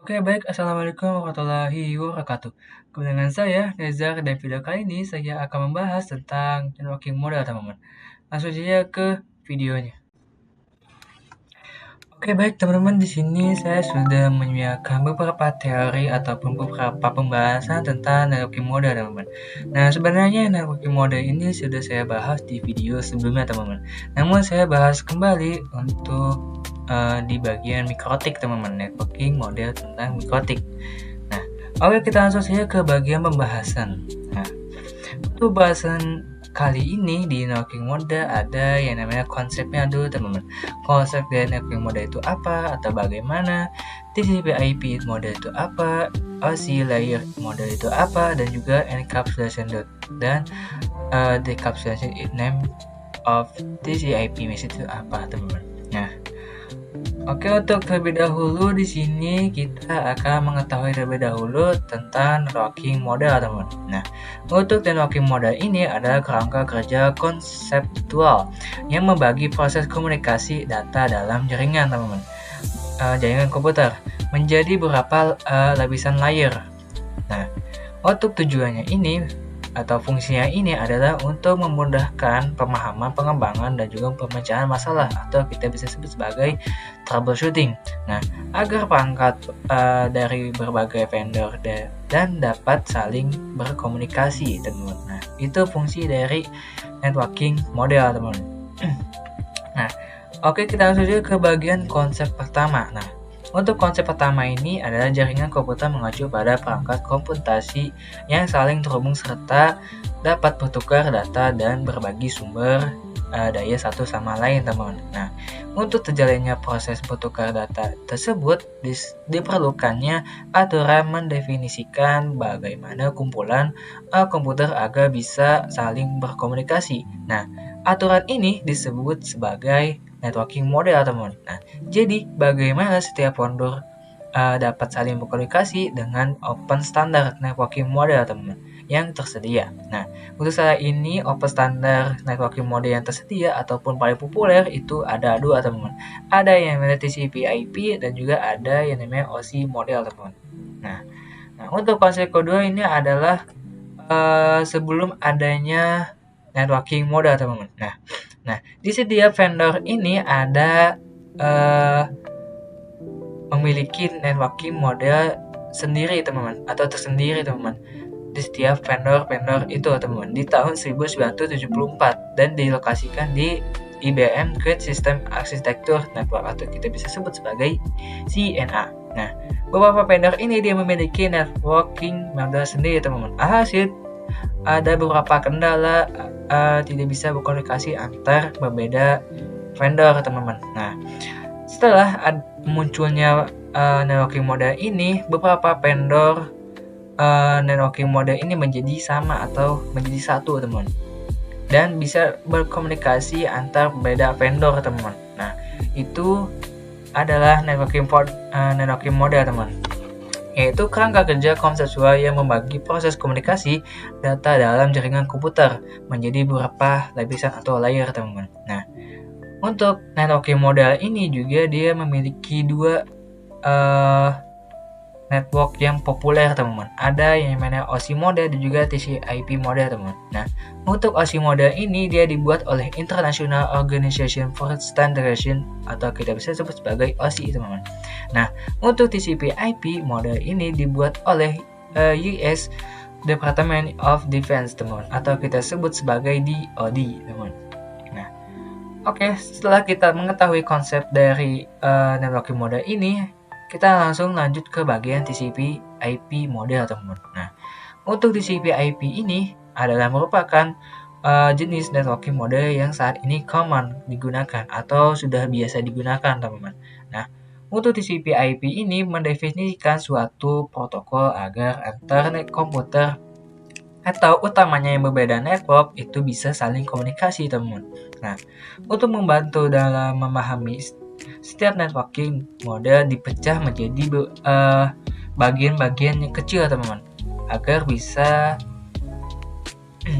Oke, baik. Assalamualaikum warahmatullahi wabarakatuh. Dengan saya, Nezar, dan video kali ini saya akan membahas tentang networking model, teman-teman. Langsung saja ke videonya. Oke, baik teman-teman, di sini saya sudah menyiapkan beberapa teori ataupun beberapa pembahasan tentang networking model, teman-teman. Nah, sebenarnya networking model ini sudah saya bahas di video sebelumnya, teman-teman. Namun saya bahas kembali untuk di bagian mikrotik, teman-teman, networking model tentang mikrotik. Nah, oke, kita langsung saja ke bagian pembahasan. Nah, untuk bahasan kali ini di networking model ada yang namanya konsepnya dulu, teman-teman. Konsep dari networking model itu apa atau bagaimana, TCP/IP model itu apa, OSI layer model itu apa, dan juga encapsulation dan decapsulation name of TCP/IP message itu apa, teman-teman. Nah, oke, untuk terlebih dahulu di sini kita akan mengetahui terlebih dahulu tentang networking model, teman-teman. Nah, untuk networking model ini adalah kerangka kerja konseptual yang membagi proses komunikasi data dalam jaringan, teman-teman. Jaringan komputer menjadi beberapa lapisan layer. Nah, untuk tujuannya ini atau fungsinya ini adalah untuk memudahkan pemahaman, pengembangan, dan juga pemecahan masalah atau kita bisa sebut sebagai troubleshooting. Nah, agar perangkat dari berbagai vendor dan dapat saling berkomunikasi, teman-teman. Nah, itu fungsi dari networking model, teman-teman. Nah, oke, kita langsung saja ke bagian konsep pertama. Nah, untuk konsep pertama ini adalah jaringan komputer mengacu pada perangkat komputasi yang saling terhubung serta dapat bertukar data dan berbagi sumber daya satu sama lain, teman-teman. Nah, untuk terjalannya proses bertukar data tersebut diperlukannya aturan mendefinisikan bagaimana kumpulan komputer agar bisa saling berkomunikasi. Nah, aturan ini disebut sebagai networking model, teman-teman. Nah, jadi bagaimana setiap vendor dapat saling berkomunikasi dengan open standard networking model, teman-teman, yang tersedia. Nah, untuk saat ini open standard networking model yang tersedia ataupun paling populer itu ada dua, teman-teman. Ada yang namanya TCP/IP dan juga ada yang namanya OSI model, teman-teman. Nah, untuk konsep kedua ini adalah sebelum adanya networking model, teman-teman. Nah, di setiap vendor ini ada memiliki networking model sendiri, teman-teman, atau tersendiri, teman-teman. Di setiap vendor itu, teman-teman, di tahun 1974 dan dilokasikan di IBM Great System Architecture Network atau kita bisa sebut sebagai CNA. Nah, beberapa vendor ini dia memiliki networking model sendiri, teman-teman. Alhasil ada beberapa kendala tidak bisa berkomunikasi antar berbeda vendor, teman-teman. Nah, setelah munculnya networking model ini, beberapa vendor networking model ini menjadi sama atau menjadi satu, teman-teman, dan bisa berkomunikasi antar berbeda vendor, teman-teman. Nah, itu adalah networking model, teman, yaitu kerangka kerja konseptual yang membagi proses komunikasi data dalam jaringan komputer menjadi beberapa lapisan atau layer, teman-teman. Nah, untuk networking model ini juga dia memiliki dua network yang populer, teman-teman. Ada yang namanya OSI model dan juga TCP/IP model, teman-teman. Nah, untuk OSI model ini dia dibuat oleh International Organization for Standardization atau kita bisa sebut sebagai OSI, teman-teman. Nah, untuk TCP/IP model ini dibuat oleh US Department of Defense, teman-teman, atau kita sebut sebagai DoD, teman-teman. Nah, oke, setelah kita mengetahui konsep dari networking model ini, kita langsung lanjut ke bagian TCP/IP model, teman-teman. Nah, untuk TCP/IP ini adalah merupakan jenis networking model yang saat ini common digunakan atau sudah biasa digunakan, teman-teman. Nah, untuk TCP/IP ini mendefinisikan suatu protokol agar internet komputer atau utamanya yang berbeda network itu bisa saling komunikasi, teman-teman. Nah, untuk membantu dalam memahami setiap networking model dipecah menjadi bagian-bagian yang kecil, teman-teman, agar bisa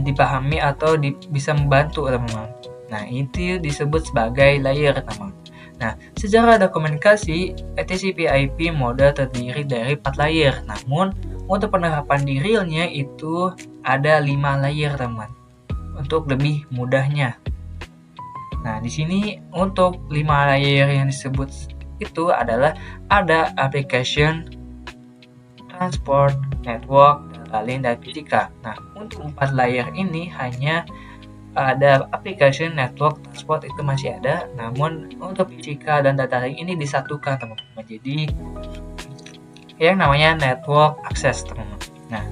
dipahami atau bisa membantu, teman-teman. Nah, itu disebut sebagai layer, teman-teman. Nah, secara dokumentasi, TCP/IP mode terdiri dari 4 layer. Namun, untuk penerapan di realnya itu ada 5 layer, teman. Untuk lebih mudahnya. Nah, di sini untuk 5 layer yang disebut itu adalah ada application, transport, network, data link, dan fisika. Nah, untuk 4 layer ini hanya ada application, network, transport itu masih ada, namun untuk fisika dan data link ini disatukan, teman-teman. Jadi yang namanya network access, teman-teman. Nah,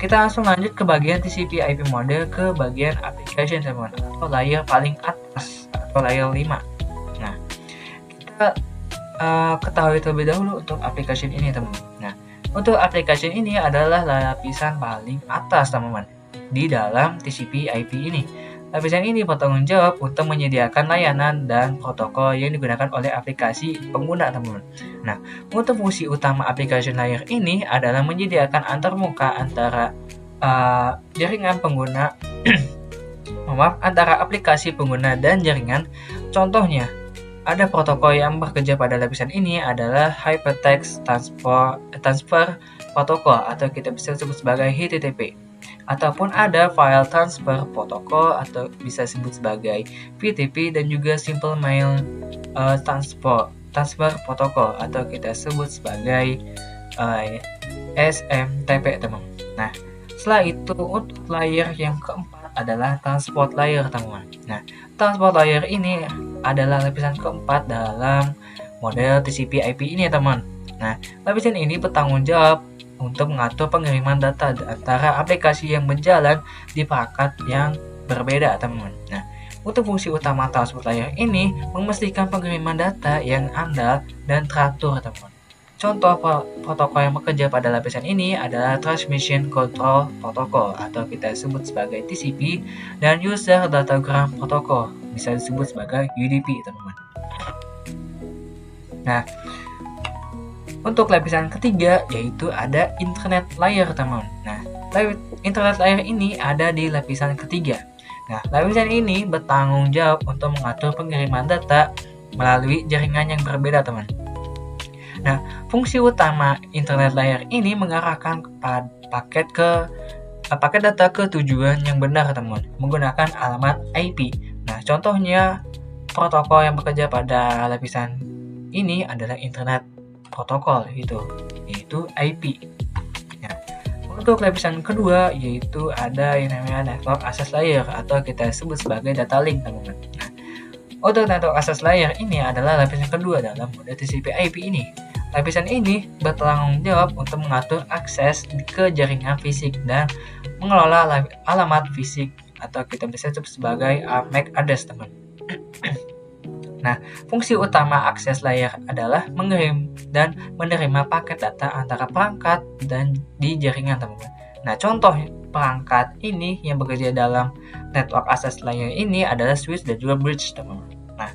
kita langsung lanjut ke bagian TCP/IP mode ke bagian application, teman-teman, atau layer paling atas atau layer 5. Nah, kita ketahui terlebih dahulu untuk application ini, teman-teman. Nah, untuk application ini adalah lapisan paling atas, teman-teman, di dalam TCP/IP ini. Lapisan ini bertanggung jawab untuk menyediakan layanan dan protokol yang digunakan oleh aplikasi pengguna, teman-teman. Nah, untuk fungsi utama application layer ini adalah menyediakan antarmuka antara jaringan pengguna antara aplikasi pengguna dan jaringan. Contohnya, ada protokol yang bekerja pada lapisan ini adalah Hypertext Transfer Protocol atau kita bisa sebut sebagai HTTP. Ataupun ada File Transfer Protocol atau bisa disebut sebagai VTP, dan juga Simple Mail Transfer Protocol atau kita sebut sebagai SMTP, teman. Nah, setelah itu untuk layer yang keempat adalah transport layer, teman. Nah, transport layer ini adalah lapisan keempat dalam model TCP/IP ini, teman. Nah, lapisan ini bertanggung jawab untuk mengatur pengiriman data antara aplikasi yang berjalan di perangkat yang berbeda, teman. Nah, untuk fungsi utama transport layer ini memastikan pengiriman data yang andal dan teratur, teman. Contoh protokol yang bekerja pada lapisan ini adalah Transmission Control Protocol atau kita sebut sebagai TCP, dan User Datagram Protocol bisa disebut sebagai UDP, teman-teman. Nah, untuk lapisan ketiga yaitu ada Internet Layer, teman. Nah, Internet Layer ini ada di lapisan ketiga. Nah, lapisan ini bertanggung jawab untuk mengatur pengiriman data melalui jaringan yang berbeda, teman. Nah, fungsi utama Internet Layer ini mengarahkan paket data ke tujuan yang benar, teman, menggunakan alamat IP. Nah, contohnya protokol yang bekerja pada lapisan ini adalah Internet Protokol yaitu IP. Nah, untuk lapisan kedua yaitu ada yang namanya Network Access Layer atau kita sebut sebagai data link, teman-teman. Nah, untuk Network Access Layer ini adalah lapisan kedua dalam model TCP/IP ini. Lapisan ini bertanggung jawab untuk mengatur akses ke jaringan fisik dan mengelola alamat fisik atau kita bisa sebut sebagai MAC address, teman. Nah, fungsi utama akses layer adalah mengirim dan menerima paket data antara perangkat dan di jaringan, teman-teman. Nah, contoh perangkat ini yang bekerja dalam network access layer ini adalah switch dan juga bridge, teman-teman. Nah,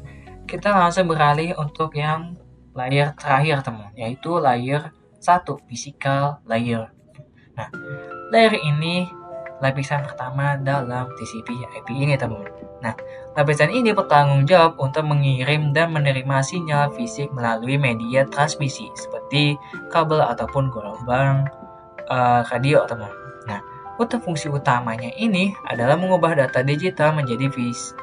kita langsung beralih untuk yang layer terakhir, teman, yaitu layer 1, physical layer. Nah, layer ini lapisan pertama dalam TCP/IP ini, teman. Nah, lapisan ini bertanggung jawab untuk mengirim dan menerima sinyal fisik melalui media transmisi seperti kabel ataupun gelombang radio, teman. Nah, untuk fungsi utamanya ini adalah mengubah data digital menjadi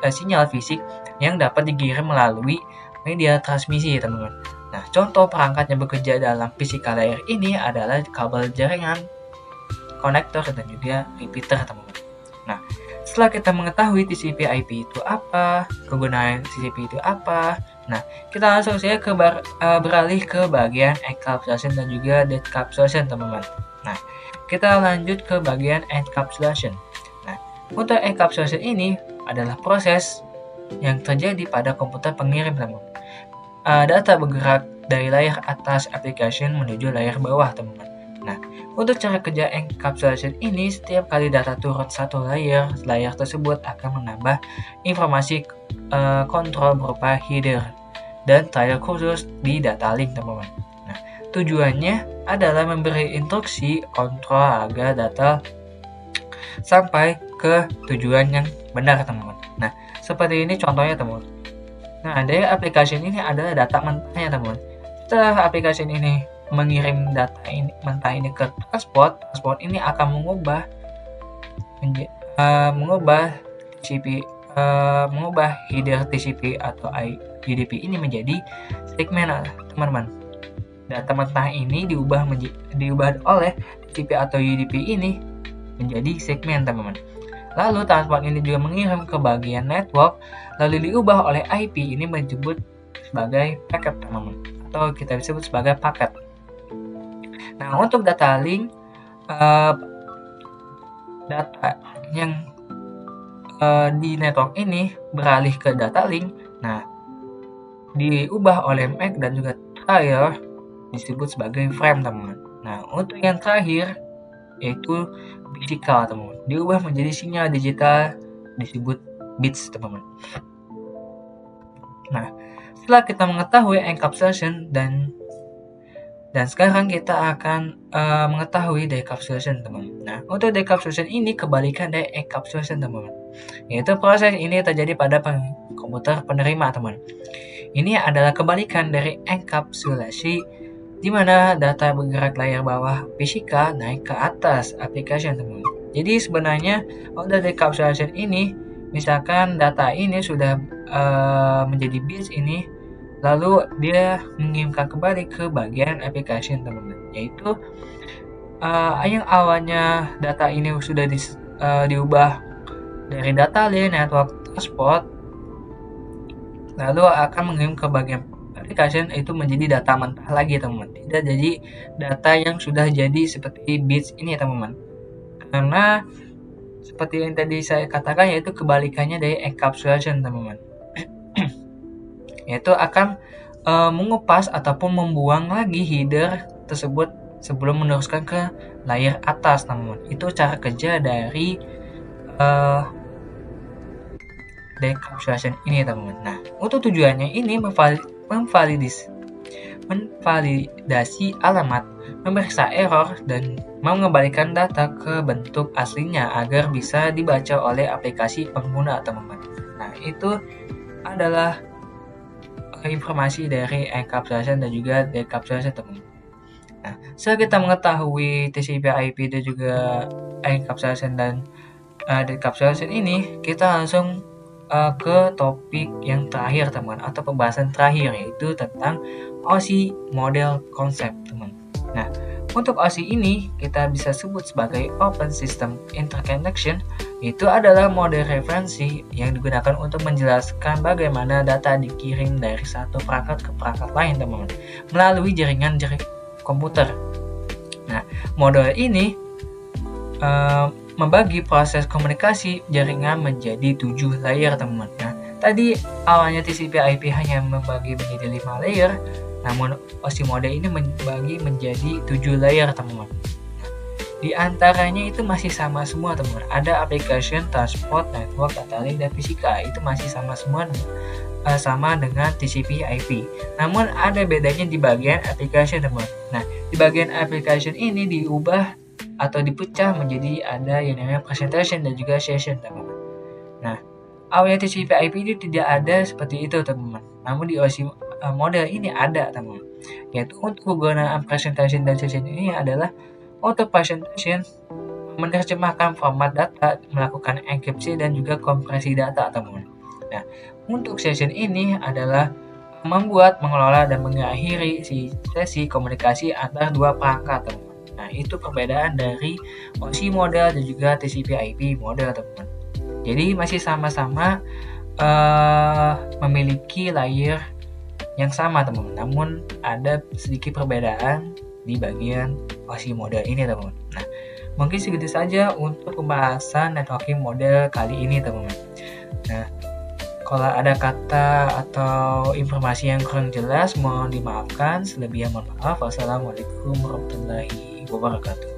sinyal fisik yang dapat dikirim melalui media transmisi, teman-teman. Nah, contoh perangkat yang bekerja dalam physical layer ini adalah kabel jaringan, konektor, dan juga repeater, teman-teman. Nah, setelah kita mengetahui TCP/IP itu apa, kegunaan TCP itu apa, nah, kita langsung saja beralih ke bagian encapsulation dan juga decapsulation, teman-teman. Nah, kita lanjut ke bagian encapsulation. Nah, untuk encapsulation ini adalah proses yang terjadi pada komputer pengirim, teman-teman. Data bergerak dari layar atas application menuju layar bawah, teman-teman. Nah, untuk cara kerja encapsulation ini, setiap kali data turun satu layar tersebut akan menambah informasi kontrol berupa header dan trailer khusus di data link, teman-teman. Nah, tujuannya adalah memberi instruksi kontrol agar data sampai ke tujuan yang benar, teman-teman. Nah, seperti ini contohnya, teman-teman. Nah, dari aplikasi ini adalah data mentahnya, teman-teman. Setelah aplikasi ini mengirim data ini mentah ini ke transport ini akan mengubah TCP mengubah header TCP atau UDP ini menjadi segmen, teman-teman. Data mentah ini diubah oleh TCP atau UDP ini menjadi segmen, teman-teman. Lalu transport ini juga mengirim ke bagian network, lalu diubah oleh IP ini disebut sebagai paket, teman-teman, atau kita sebut sebagai paket. Nah, untuk data link, data yang di network ini beralih ke data link, nah diubah oleh MAC dan juga trial disebut sebagai frame, teman-teman. Nah, untuk yang terakhir yaitu physical, teman-teman, diubah menjadi sinyal digital disebut bits, teman-teman. Nah, setelah kita mengetahui encapsulation dan sekarang kita akan mengetahui decapsulation, teman-teman. Nah, untuk decapsulation ini kebalikan dari encapsulation, teman-teman. Yaitu proses ini terjadi pada komputer penerima, teman. Ini adalah kebalikan dari enkapsulasi, di mana data bergerak layar bawah fisika naik ke atas aplikasi, teman-teman. Jadi sebenarnya untuk decapsulation ini, misalkan data ini sudah menjadi bits ini, lalu dia mengirimkan kembali ke bagian aplikasi, teman-teman. Yaitu yang awalnya data ini sudah diubah dari data link network transport, lalu akan mengirim ke bagian application itu menjadi data mentah lagi, teman-teman. Tidak jadi data yang sudah jadi seperti bits ini, teman-teman. Karena seperti yang tadi saya katakan, yaitu kebalikannya dari encapsulation, teman-teman. Yaitu akan mengupas ataupun membuang lagi header tersebut sebelum meneruskan ke layar atas, teman-teman. Itu cara kerja dari decapsulation ini, teman-teman. Nah, untuk tujuannya ini memvalidasi alamat, memeriksa error, dan mengembalikan data ke bentuk aslinya agar bisa dibaca oleh aplikasi pengguna, teman-teman. Nah, itu adalah informasi dari encapsulation dan juga decapsulation, teman-teman. Nah, setelah kita mengetahui TCP/IP dan juga encapsulation dan decapsulation ini, kita langsung ke topik yang terakhir, teman, atau pembahasan terakhir, yaitu tentang OSI model konsep, teman. Nah, untuk OSI ini kita bisa sebut sebagai Open System Interconnection. Itu adalah model referensi yang digunakan untuk menjelaskan bagaimana data dikirim dari satu perangkat ke perangkat lain, teman, melalui jaringan komputer. Nah, model ini membagi proses komunikasi jaringan menjadi 7 layer, teman-teman. Nah, tadi awalnya TCP/IP hanya membagi menjadi 5 layer, namun OSI model ini membagi menjadi 7 layer, teman-teman. Di antaranya itu masih sama semua, teman-teman. Ada application, transport, network, data link, dan fisika. Itu masih sama semua, sama dengan TCP/IP. Namun ada bedanya di bagian application, teman-teman. Nah, di bagian application ini diubah atau dipecah menjadi ada yang namanya presentation dan juga session, teman-teman. Nah, awalnya TCP/IP ini tidak ada seperti itu, teman-teman. Namun di OSI model ini ada, teman-teman. Yaitu untuk penggunaan presentation dan session ini adalah untuk presentation menerjemahkan format data, melakukan enkripsi dan juga kompresi data, teman-teman. Nah, untuk session ini adalah membuat, mengelola, dan mengakhiri sesi komunikasi antar dua perangkat, teman-teman. Nah, itu perbedaan dari OSI model dan juga TCP/IP model, teman-teman. Jadi masih sama-sama memiliki layer yang sama, teman-teman. Namun ada sedikit perbedaan di bagian OSI model ini, teman-teman. Nah, mungkin segitu saja untuk pembahasan networking model kali ini, teman-teman. Nah, kalau ada kata atau informasi yang kurang jelas, mohon dimaafkan. Selebihnya mohon maaf. Wassalamualaikum warahmatullahi wabarakatuh.